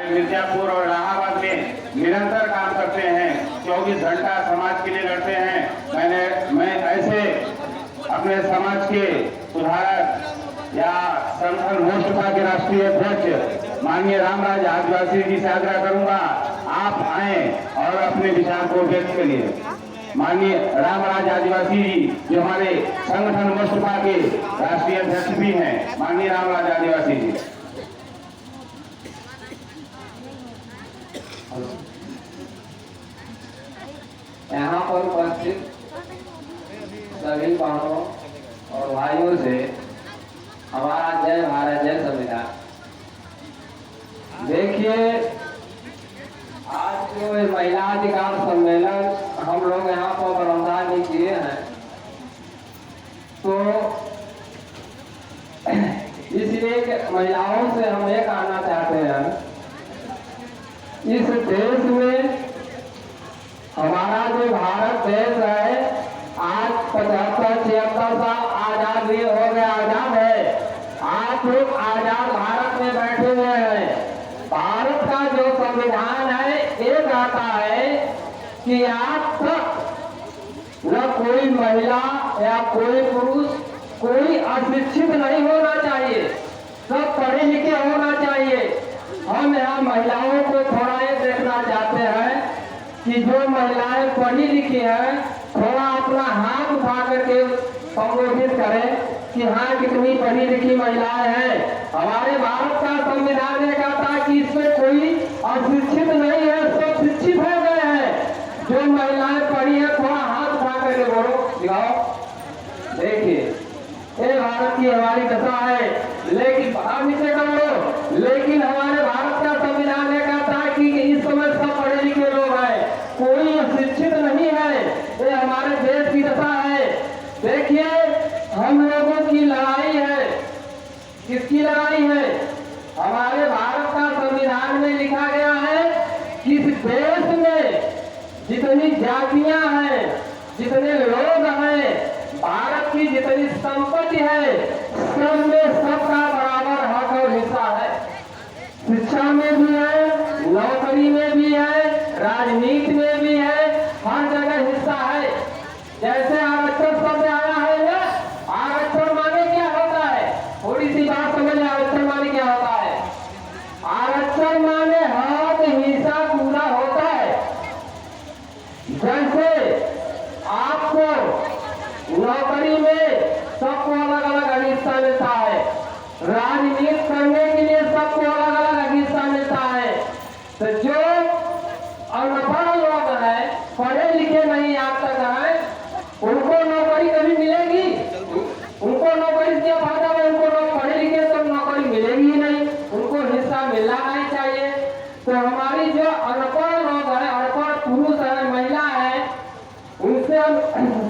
मिर्जापुर और इलाहाबाद में निरंतर काम करते हैं, 24 घंटा समाज के लिए लड़ते हैं। मैं ऐसे अपने समाज के सुधारक या संगठन मोर्चा के राष्ट्रीय अध्यक्ष माननीय रामराज आदिवासी जी से आग्रह करूंगा, आप आए और अपने विचार को व्यक्त करिए। माननीय रामराज आदिवासी जी जो हमारे संगठन मोर्चा के राष्ट्रीय अध्यक्ष भी हैं, माननीय रामराज आदिवासी जी। यहाँ पर उपस्थित सभी बहनों और भाइयों से हमारा जय भारत जय संविधान। देखिए, आज जो महिला अधिकार सम्मेलन हम लोग यहाँ पर बरौंदा किए हैं, तो इसलिए महिलाओं से हम ये कहना चाहते हैं, इस देश में हमारा जो भारत देश है आज 75-76 साल आजाद भी हो गया, आजाद है। आप लोग आजाद भारत में बैठे हुए हैं। भारत का जो संविधान है ये कहता है कि आप तक न कोई महिला या कोई पुरुष, कोई अशिक्षित नहीं होना चाहिए, सब पढ़े लिखे होना चाहिए। हम यहाँ महिलाओं को थोड़ा ये देखना चाहते हैं कि जो महिलाएं पढ़ी लिखी हैं, थोड़ा अपना हाथ उठा करके संबोधित करें कि हाँ कितनी पढ़ी लिखी महिलाएं हैं। हमारे भारत का संविधान ये कहता है कि इसमें कोई अशिक्षित नहीं है, सब शिक्षित हो गए हैं। जो महिलाएं पढ़ी है थोड़ा हाथ उठा करके बोलो, दिखाओ। देखिए, ये भारत की हमारी दशा है, लेकिन बाहर नीचे कर लो, लेकिन हमारे भारत का संविधान ये कहता है कि इस समय सब पढ़े लिखे लोग हैं, कोई शिक्षित नहीं है। ये हमारे देश की दशा है। देखिए, हम लोगों की लड़ाई है, किसकी लड़ाई है? हमारे भारत का संविधान में लिखा गया है कि इस देश में जितनी जातियां हैं, जितने लोग हैं, भारत की जितनी संपत्ति है, सब में सबका बराबर हक और हिस्सा है। शिक्षा में भी है, नौकरी में भी है, राजनीति में भी है, हर जगह हिस्सा है। जैसे आरक्षण शब्द आया है ना, आरक्षण माने क्या होता है? थोड़ी सी बात समझ, आरक्षण माने क्या होता है? आरक्षण माने हक हिस्सा पूरा होता है। जैसे आपको नौकरी में सबको अलग अलग हिस्सा मिलता है, राजनीति करने के लिए सबको अलग अलग हिस्सा मिलता है। तो जो अनपढ़ लोग हैं, पढ़े लिखे नहीं आज तक हैं, उनको नौकरी कभी मिलेगी? उनको नौकरी से फायदा है? उनको लोग पढ़े लिखे तो नौकरी मिलेगी ही नहीं, उनको हिस्सा मिलना नहीं चाहिए। तो हमारी जो अनपढ़ लोग हैं, अनपढ़ पुरुष है, महिला है, उनसे हम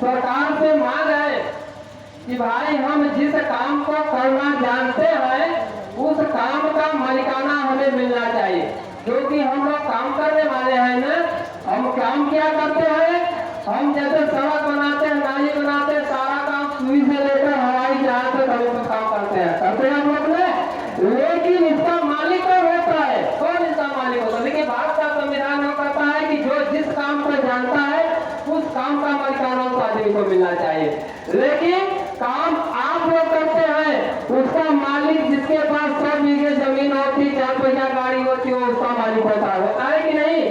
सरकार से मांग है कि भाई हम जिस काम को करना जानते हैं उस काम का मालिकाना हमें मिलना चाहिए। क्योंकि हम लोग काम करने वाले हैं ना, हम काम क्या करते हैं? हम जैसे सड़क बनाते हैं, नाली बनाते हैं, सारा काम सुई से लेकर हवाई जहाज तक हम काम करते हैं हम लोग ने। लेकिन इसका मालिक कौन होता है? कौन इसका मालिक होता है? लेकिन भारत का संविधान वो कहता है कि जो जिस काम को जानता है उस काम का मालिकाना उस आदमी को मिलना चाहिए। लेकिन काम आप लोग करते हैं, उसका मालिक जिसके पास 100 बीघे जमीन होती, 4 पैसा गाड़ी होती है, उसका मालिक होता है कि नहीं?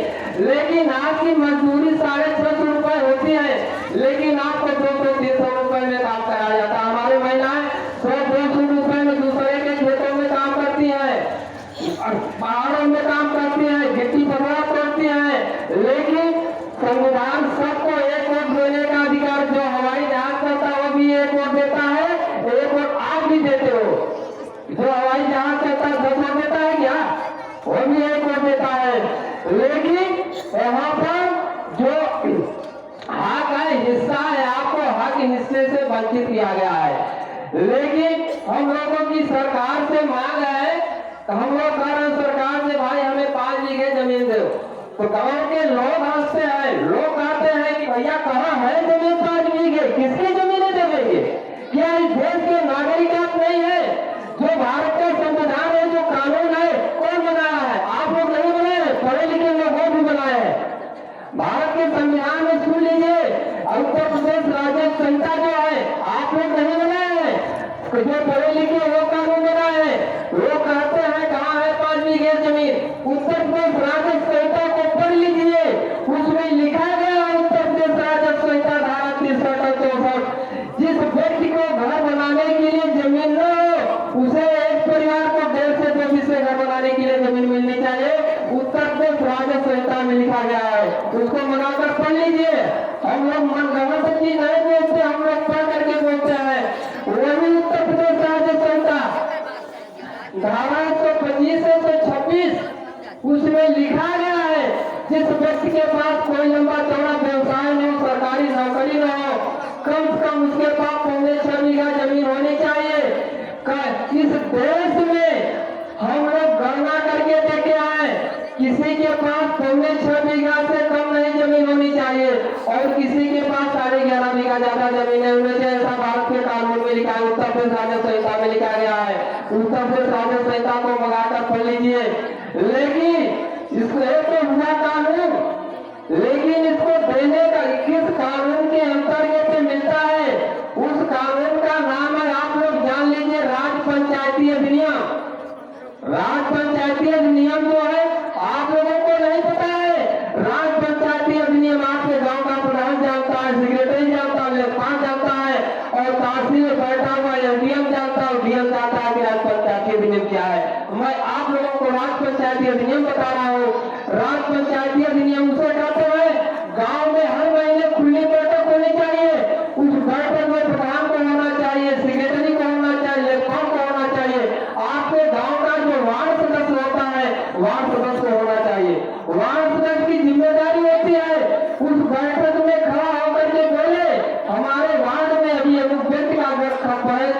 लेकिन आपकी मजदूरी 650 रुपए होती है, लेकिन आपको 200-300 रुपए में काम कराया जाता है। हमारी महिलाएं 100-200 रुपए में दूसरे के खेतों में काम करती है, पहाड़ों में काम करती है, गिट्टी पथरा तोड़ती है। लेकिन संविधान सबको एक वोट देने का अधिकार, जो हवाई जहाज करता है वो भी एक वोट देता है, एक वोट आप भी देते हो। जो हवाई जहाज करता है 10 वोट देता है क्या? वो भी एक वोट देता है। लेकिन यहाँ पर जो हक है, हिस्सा है, आपको हक हिस्से से वंचित किया गया है। लेकिन हम लोगों की सरकार से मांग है, तो हम लोग कह रहे हैं सरकार से, भाई हमें 5 बीघे जमीन दो। तो गांव के लोग हंसते हैं, लोग कहते हैं कि भैया कहाँ है जमीन 5 बीघे? किसकी जमीनें देंगे? क्या इस देश के नागरिक आप नहीं है? जो भारत का संविधान है, जो कानून है, कौन बनाया है? आप लोग नहीं तो जो पढ़े लिखे वो कानून बनाए हैं, वो कहते हैं कहाँ है 5 बीघे जमीन। उत्तर प्रदेश राजस्व संहिता को पढ़ लीजिए, उसमें लिखा गया है उत्तर प्रदेश राजस्व संहिता धारा 63 और 64, जिस व्यक्ति को घर बनाने के लिए जमीन न हो उसे एक परिवार को 1.5 से 2 बीघे घर बनाने के लिए जमीन मिलनी चाहिए। उत्तर प्रदेश राजस्व संहिता में लिखा गया है, उसको मंगाकर पढ़ लीजिए। हम लोग मनगढ़ंत चीज नहीं बोलते, हम लोग पढ़ करके बोलते हैं। वही उत्तर प्रदेश राजस्व संहिता धारा 125 से 126 उसमें लिखा गया है जिस व्यक्ति के पास कोई लंबा चौड़ा व्यवसाय न हो, सरकारी नौकरी न हो, कम से कम उसके पास 6 बीघा जमीन होनी चाहिए। इस देश में हम लोग गणना करके देखे आए, किसी के पास 6 बीघा से कम नहीं जमीन होनी चाहिए और किसी के पास 11.5 बीघा ज्यादा जमीन है होनी चाहिए। ऐसा भारत के कानून में लिखा है, उत्तर प्रदेश राजस्व संहिता में लिखा गया है। उत्तर प्रदेश राजस्व संहिता को मंगाकर पढ़ लीजिए। लेकिन इसको तो हुआ कानून, लेकिन इसको देने का किस कानून के अंतर्गत मिलता है, उस कानून का नाम है, आप लोग जान लीजिए, राज पंचायती अधिनियम। राज पंचायती अधिनियम जो है आप लोगों को नहीं पता है। राज पंचायती अधिनियम आपके गांव का प्रधान जानता है, सेक्रेटरी जानता है, लेखपाल जानता है और तहसील में बैठा हुआ एसडीएम जानता है, डीएम जानता है कि राज पंचायती अधिनियम क्या है। मैं आप लोगों को राज पंचायती अधिनियम बता रहा हूँ। राज पंचायती अधिनियम उसे कहते हैं, गाँव में हर महीने खुली बैठक होनी चाहिए। उस बैठक में प्रधान को होना चाहिए, सेक्रेटरी को होना चाहिए, लेखपाल को होना चाहिए। आपके गाँव का जो वार्ड सदस्य होता है, वार्ड सदस्य को होना चाहिए। वार्ड सदस्य की जिम्मेदारी होती है उस बैठक में खड़ा होकर के बोले, हमारे वार्ड में अभी एक व्यक्ति का घर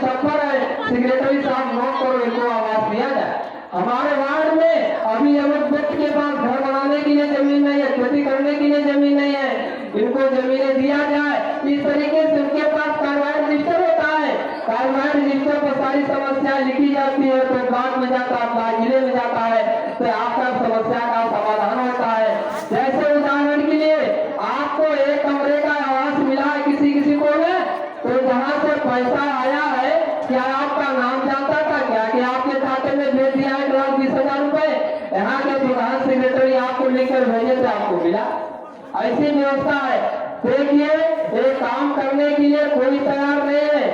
छप्पर है, सेक्रेटरी साहब नोट करो, इनको आवास दिया जाए। हमारे वार्ड में अभी एक व्यक्ति के पास घर बनाने के लिए जमीन नहीं है, खेती करने के लिए जमीन नहीं है, इनको जमीनें दिया जाए। इस तरीके से उनके पास कार्रवाई रजिस्टर होता है। कार्रवाई रजिस्टर पर सारी समस्या लिखी जाती है, तो ब्लॉक में जाता है, जिले में जाता है, तो आपका समस्या का समाधान होता है। जैसे उदाहरण के लिए आपको एक कमरे का आवास मिला है किसी को ने, तो जहाँ से पैसा आया है, क्या आपका नाम जानता था क्या कि आपके खाते में भेज दिया 1,20,000 रुपए? यहाँ के प्रधान सेक्रेटरी आपको लेकर भेजे थे, आपको मिला। ऐसी व्यवस्था है। देखिए, एक काम करने के लिए कोई तैयार नहीं है,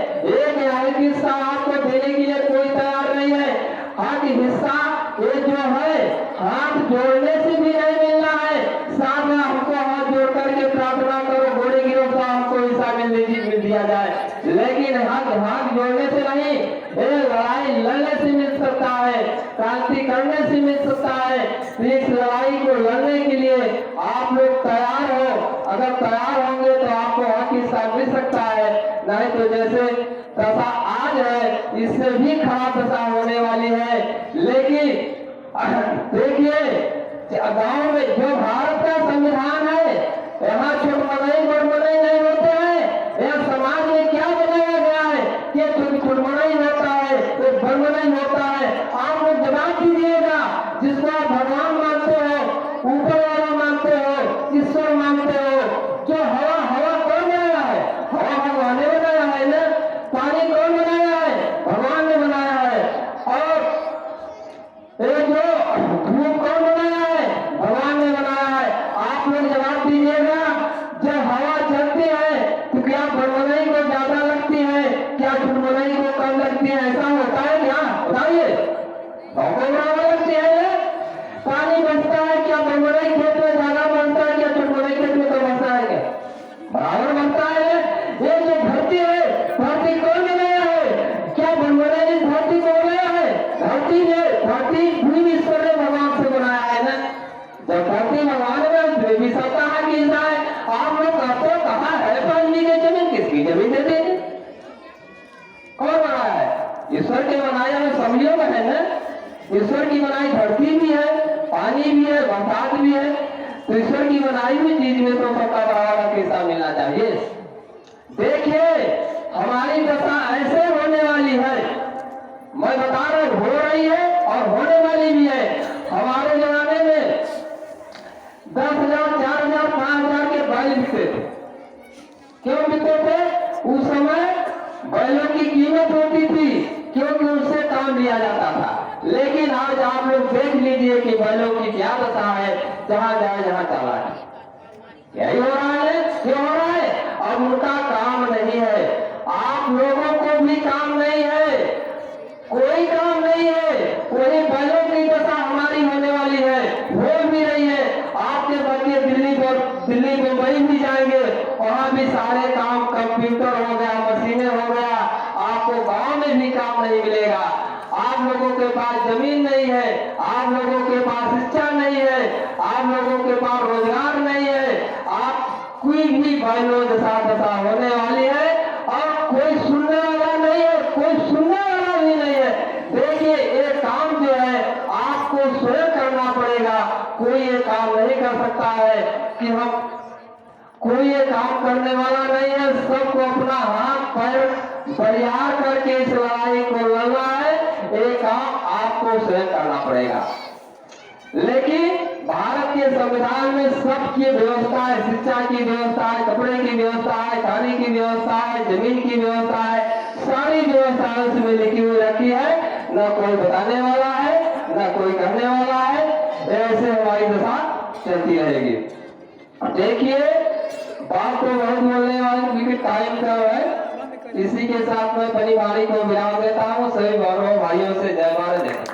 एक हिस्सा आपको देने के लिए कोई तैयार नहीं है। हक हिस्सा ये जो है हाथ जोड़ने से भी नहीं मिलना है। साथ में हमको हाथ जोड़ करके प्रार्थना करो, घोड़े गिरो तो हमको हिस्सा मिल दिया जाए, लेकिन हाथ जोड़ने से नहीं। लड़ाई लड़ने से मिल सकता है, क्रांति करने से मिल सकता है। इस लड़ाई को लड़ने के लिए आप लोग तैयार हो। अगर तैयार होंगे तो आपको हक हिस्सा मिल सकता है, नहीं तो जैसे दशा आज है इससे भी खराब दशा होने वाली है। लेकिन देखिए, गांव में जो भारत का संविधान है, यहाँ छुटमनाई बड़मनाई नहीं होते हैं। यह समाज में क्या बनाया गया है कि छुटमनाई होता है, तो बड़मनाई होता है। आप लोग जवाब दीजिएगा, जिसको आप भगवान मानते हो, ऊपर वाला मानते हो, ईश्वर मानते हो, जो हवा कौन बनाया है? हवा भगवान ने बनाया है ना। पानी कौन बनाया है? भगवान ने बनाया है। और एक जो धूप कौन बनाया है? भगवान ने बनाया है। आप लोग जवाब दीजिएगा, जब हवा चलती है तो क्या बड़मनाई को ज्यादा लगती है, क्या छुटमनाई को कम लगती है? ऐसा होता है क्या? बताइए, बराबर लगती है। पानी बचता है, क्या बड़मनाई खेत में ज्यादा बनता है, क्या छुटमनाई खेत में कम बनता है? क्या बराबर बनता है? ये जो धरती है, धरती कौन बनाया है? क्या बड़मनाई इस धरती को बनाया है? धरती भी ईश्वर ने भगवान से बनाया है ना। जब धरती भगवान में भी सत्ता है कि हिस्सा है। आप लोग कहते हो कहाँ है 5 बीघे जमीन? किसकी जमीन देते हैं? कौन बनाया है? ईश्वर के बनाया में समझिए है ना। ईश्वर की बनाई धरती भी है, पानी भी है, बरसात भी है, तो ईश्वर की बनाई हुई चीज में तो सबका बराबर हिस्सा मिलना चाहिए। देखिए, हमारी दशा ऐसे होने वाली है, मैं बता रहा हूं, हो रही है और होने वाली भी है। हमारे जमाने में 10,000, 4,000, 5,000 के बैल बिकते थे। क्यों बिकते थे? उस समय बैलों की कीमत होती थी। लिया जाता था। लेकिन आज आप लोग देख लीजिए कि बैलों की क्या दशा है, जहां जाए जहां चला है। यही हो रहा है, क्यों हो रहा है? अब उनका काम नहीं है, आप लोगों को भी काम नहीं है, कोई काम नहीं है। वही बैलों की दशा हमारी होने वाली है, हो भी रही है। आपके बच्चे दिल्ली मुंबई भी जाएंगे, वहां भी सारे काम कंप्यूटर हो गया, मशीनें हो गया, आपको गांव में भी काम नहीं मिलेगा। आप लोगों के पास जमीन नहीं है, आप लोगों के पास शिक्षा नहीं है, आप लोगों के पास रोजगार नहीं है, आप कोई भी बैलों दशा होने वाली है और कोई सुनने वाला नहीं है, कोई सुनने वाला भी नहीं है। देखिए ये काम जो है आपको स्वयं करना पड़ेगा, कोई ये काम नहीं कर सकता है कि हम, कोई ये काम करने वाला नहीं है। सबको अपना हाथ पैर बरियार करके इस लड़ाई को लड़ना है, ये काम आपको स्वयं करना पड़ेगा। लेकिन भारत के संविधान में सबकी व्यवस्था है, शिक्षा की व्यवस्था है, कपड़े की व्यवस्था है, खाने की व्यवस्था है, जमीन की व्यवस्था है, सारी व्यवस्था उसमें लिखी हुई रखी है। न कोई बताने वाला है, न कोई कहने वाला है, ऐसे हमारी दशा चलती रहेगी। देखिए बात तो बहुत बोलने वाली, क्योंकि टाइम का है। इसी के साथ मैं बड़ी भारी को विराम देता हूँ। सभी भाइयों से जय भारत।